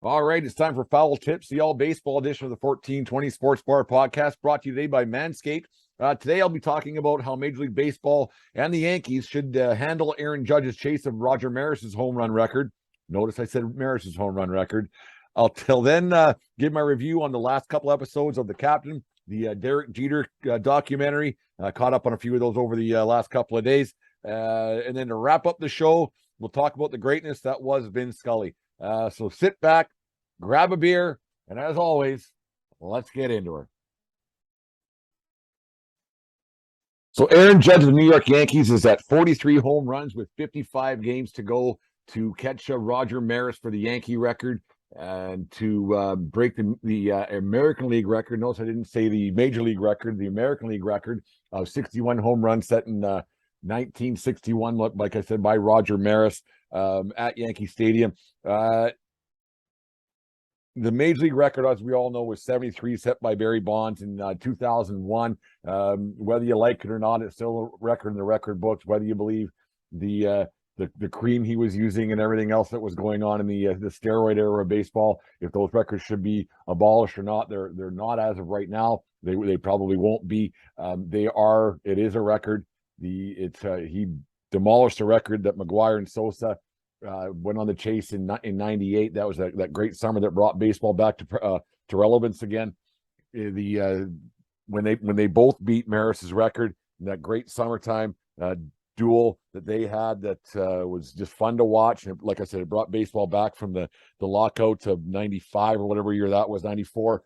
All right, it's time for Foul Tips, the all baseball edition of the 1420 Sports Bar podcast, brought to you today by Manscaped. Today, I'll be talking about how Major League Baseball and the Yankees should handle Aaron Judge's chase of Roger Maris's home run record. Notice I said Maris's home run record. I'll till then give my review on the last couple episodes of The Captain, the Derek Jeter documentary. Caught up on a few of those over the last couple of days. And then to wrap up the show, we'll talk about the greatness that was Vin Scully. So sit back, grab a beer, and as always, let's get into her. So Aaron Judge of the New York Yankees is at 43 home runs with 55 games to go to catch Roger Maris for the Yankee record and to break the American League record. Notice I didn't say the Major League record, the American League record of 61 home runs set in 1961, like I said, by Roger Maris at Yankee Stadium. The Major League record, as we all know, was 73, set by Barry Bonds in 2001. Whether you like it or not, it's still a record in the record books. Whether you believe the cream he was using and everything else that was going on in the steroid era of baseball, if those records should be abolished or not, they're not as of right now. They probably won't be. They are. It is a record. He demolished a record that McGuire and Sosa went on the chase in '98. That was that great summer that brought baseball back to relevance again. When they both beat Maris's record, that great summertime duel that they had that was just fun to watch. And like I said, it brought baseball back from the lockout to '95 or whatever year that was, '94.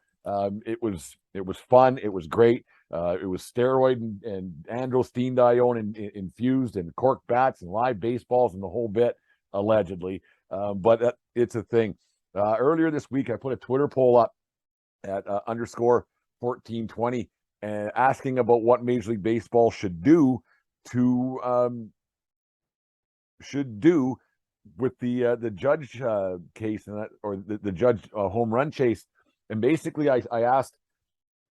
It was fun. It was great. It was steroid and androstenedione infused and cork bats and live baseballs and the whole bit. Allegedly, but it's a thing. Earlier this week, I put a Twitter poll up at _1420 and asking about what Major League Baseball should do with the Judge case and or the Judge home run chase. And basically, I asked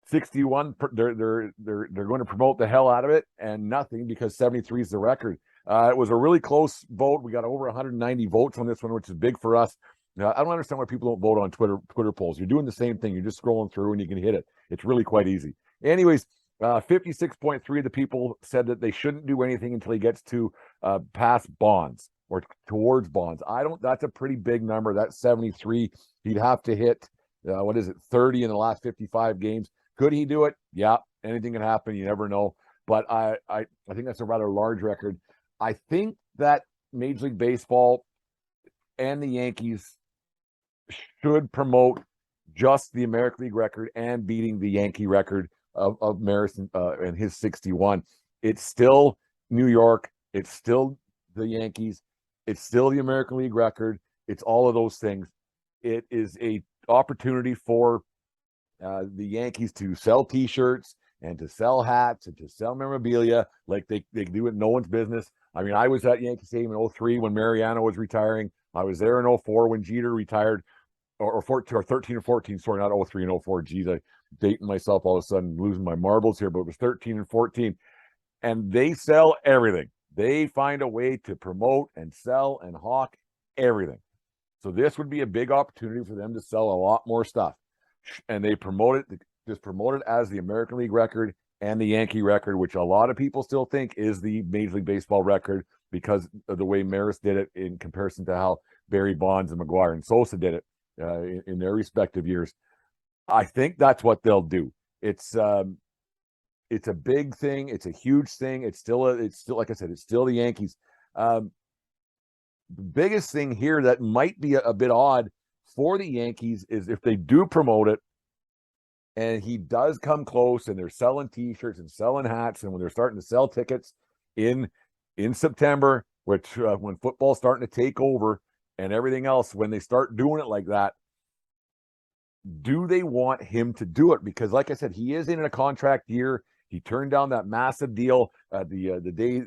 61. They're going to promote the hell out of it, and nothing, because 73 is the record. It was a really close vote. We got over 190 votes on this one, which is big for us. I don't understand why people don't vote on Twitter polls. You're doing the same thing. You're just scrolling through and you can hit it. It's really quite easy. Anyways, 56.3 of the people said that they shouldn't do anything until he gets to past Bonds or towards Bonds. That's a pretty big number. That's 73. He'd have to hit 30 in the last 55 games. Could he do it? Yeah, anything can happen. You never know. But I think that's a rather large record. I think that Major League Baseball and the Yankees should promote just the American League record and beating the Yankee record of Maris and his 61. It's still New York. It's still the Yankees. It's still the American League record. It's all of those things. It is a opportunity for the Yankees to sell T-shirts and to sell hats and to sell memorabilia like they do it in no one's business. I mean, I was at Yankee Stadium in 03 when Mariano was retiring. I was there in 04 when Jeter retired, or 13 or 14. Sorry, not 03 and 04. Geez, I'm dating myself all of a sudden, losing my marbles here, but it was 13 and 14. And they sell everything. They find a way to promote and sell and hawk everything. So this would be a big opportunity for them to sell a lot more stuff. And they promote it as the American League record and the Yankee record, which a lot of people still think is the Major League Baseball record because of the way Maris did it in comparison to how Barry Bonds and McGuire and Sosa did it in their respective years. I think that's what they'll do. It's a big thing. It's a huge thing. It's still like I said, it's still the Yankees. The biggest thing here that might be a bit odd for the Yankees is if they do promote it and he does come close and they're selling T-shirts and selling hats, and when they're starting to sell tickets in September, which when football's starting to take over and everything else, when they start doing it like that, do they want him to do it? Because like I said, he is in a contract year. He turned down that massive deal the day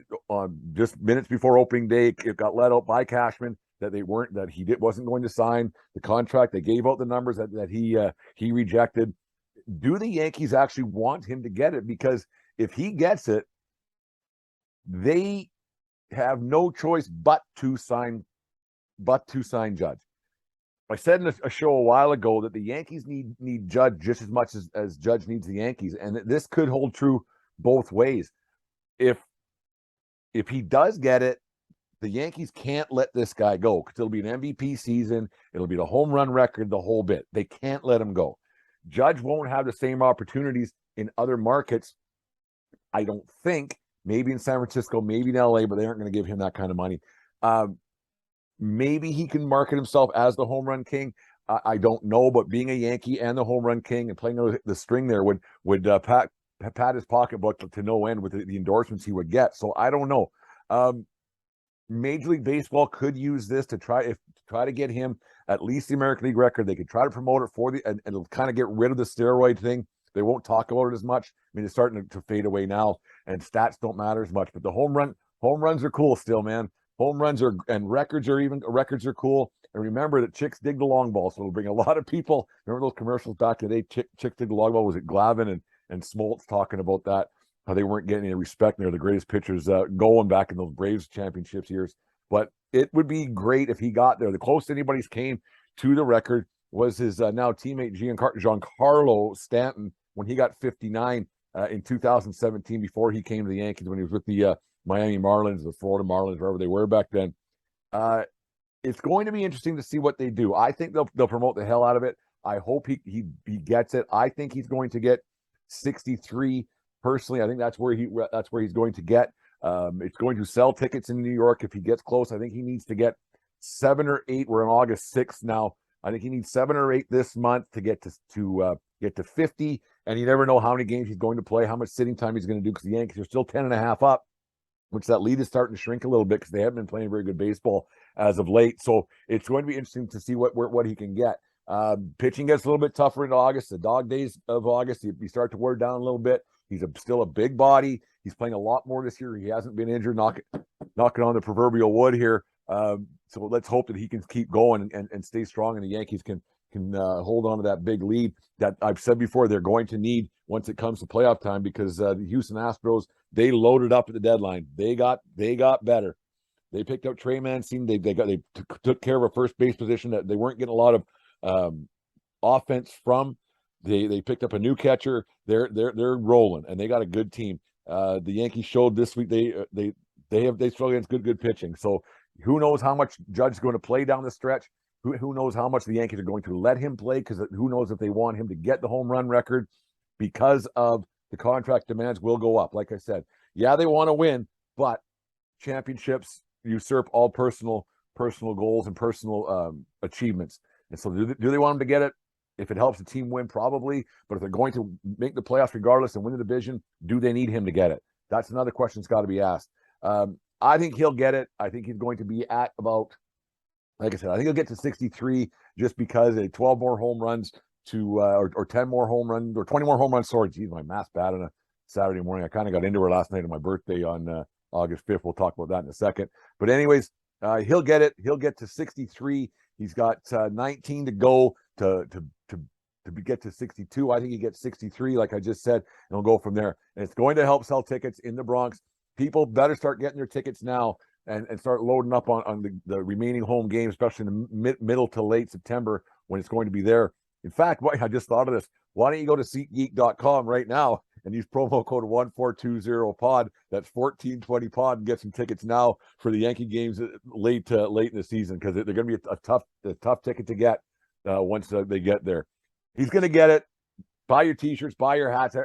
just minutes before opening day. It got let out by Cashman that he wasn't going to sign the contract. They gave out the numbers that he rejected. Do the Yankees actually want him to get it? Because if he gets it, they have no choice but to sign Judge. I said in a show a while ago that the Yankees need Judge just as much as Judge needs the Yankees, and this could hold true both ways. If he does get it, the Yankees can't let this guy go because it'll be an MVP season. It'll be the home run record, the whole bit. They can't let him go. Judge won't have the same opportunities in other markets, I don't think. Maybe in San Francisco, maybe in LA, but they aren't going to give him that kind of money. Maybe he can market himself as the home run king. I don't know, but being a Yankee and the home run king and playing the string there would pat his pocketbook to no end with the endorsements he would get. So I don't know. Major League Baseball could use this to try to get him at least the American League record. They could try to promote it and it'll kind of get rid of the steroid thing. They won't talk about it as much. I mean, it's starting to fade away now, and stats don't matter as much. But the home runs are cool still, man. Home runs and records are cool. And remember that chicks dig the long ball, so it'll bring a lot of people. Remember those commercials back in the day? Chicks dig the long ball. Was it Glavin and Smoltz talking about that? How they weren't getting any respect. And they're the greatest pitchers going back in those Braves championships years. But it would be great if he got there. The closest anybody's came to the record was his now teammate Giancarlo Stanton when he got 59 in 2017 before he came to the Yankees when he was with the Miami Marlins, the Florida Marlins, wherever they were back then. It's going to be interesting to see what they do. I think they'll promote the hell out of it. I hope he gets it. I think he's going to get 63. Personally, I think that's where he's going to get. It's going to sell tickets in New York if he gets close. I think he needs to get 7 or 8. We're on August 6th now. I think he needs 7 or 8 this month to get to 50. And you never know how many games he's going to play, how much sitting time he's going to do, because the Yankees are still 10.5 up, which that lead is starting to shrink a little bit because they haven't been playing very good baseball as of late. So it's going to be interesting to see what he can get. Pitching gets a little bit tougher in August. The dog days of August, you start to wear down a little bit. He's still a big body. He's playing a lot more this year. He hasn't been injured, knocking on the proverbial wood here. So let's hope that he can keep going and stay strong, and the Yankees can hold on to that big lead that I've said before they're going to need once it comes to playoff time, because the Houston Astros, they loaded up at the deadline. They got better. They picked up Trey Mancini. They took care of a first base position that they weren't getting a lot of offense from. They picked up a new catcher. They're rolling, and they got a good team. The Yankees showed this week they struggle against good pitching. So who knows how much Judge is going to play down the stretch? Who knows how much the Yankees are going to let him play? Because who knows if they want him to get the home run record, because of the contract demands will go up. Like I said, yeah, they want to win, but championships usurp all personal goals and personal achievements. And so do they want him to get it? If it helps the team win, probably. But if they're going to make the playoffs regardless and win the division, do they need him to get it? That's another question that's got to be asked. I think he'll get it. I think he's going to be at about, like I said, I think he'll get to 63 just because 12 more home runs or 10 more home runs or 20 more home runs. Sorry, geez, my math's bad on a Saturday morning. I kind of got into it last night on my birthday on August 5th. We'll talk about that in a second. But anyways, he'll get it. He'll get to 63. He's got 19 to go to get to 62. I think he gets 63, like I just said, and we'll go from there. And it's going to help sell tickets in the Bronx. People better start getting their tickets now and start loading up on the remaining home games, especially in the middle to late September when it's going to be there. In fact, I just thought of this. Why don't you go to SeatGeek.com right now and use promo code 1420pod? That's 1420pod, and get some tickets now for the Yankee games late in the season, because they're going to be a tough ticket to get once they get there. He's going to get it. Buy your T-shirts, buy your hats,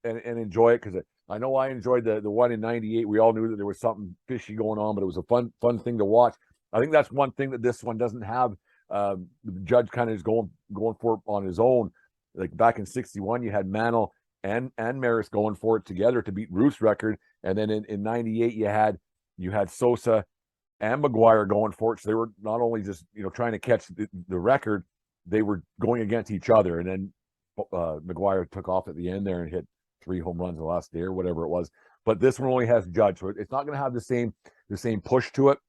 and enjoy it, because I know I enjoyed the one in '98. We all knew that there was something fishy going on, but it was a fun thing to watch. I think that's one thing that this one doesn't have. The Judge kind of is going for it on his own. Like back in '61, you had Mantle and Maris going for it together to beat Ruth's record, and then in '98 you had Sosa and McGuire going for it. So they were not only just trying to catch the record, they were going against each other. And then McGuire took off at the end there and hit 3 home runs the last day or whatever it was. But this one only has Judge, so it's not going to have the same push to it.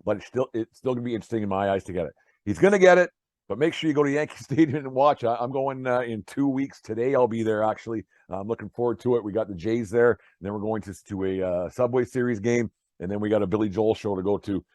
But it's still going to be interesting in my eyes to get it. He's going to get it, but make sure you go to Yankee Stadium and watch. I'm going in 2 weeks. Today I'll be there, actually. I'm looking forward to it. We got the Jays there, and then we're going to a Subway Series game, and then we got a Billy Joel show to go to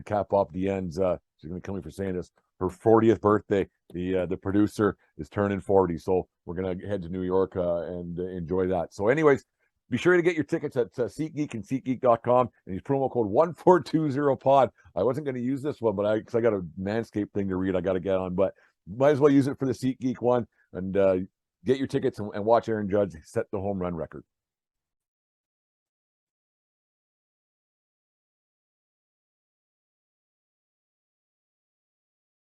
cap off the ends. She's going to kill me for saying this. her 40th birthday. The producer is turning 40, so we're gonna head to New York and enjoy that. So, anyways, be sure to get your tickets at SeatGeek and SeatGeek.com and use promo code 1420pod. I wasn't going to use this one, but because I got a Manscaped thing to read, I got to get on. But might as well use it for the SeatGeek one and get your tickets and watch Aaron Judge set the home run record.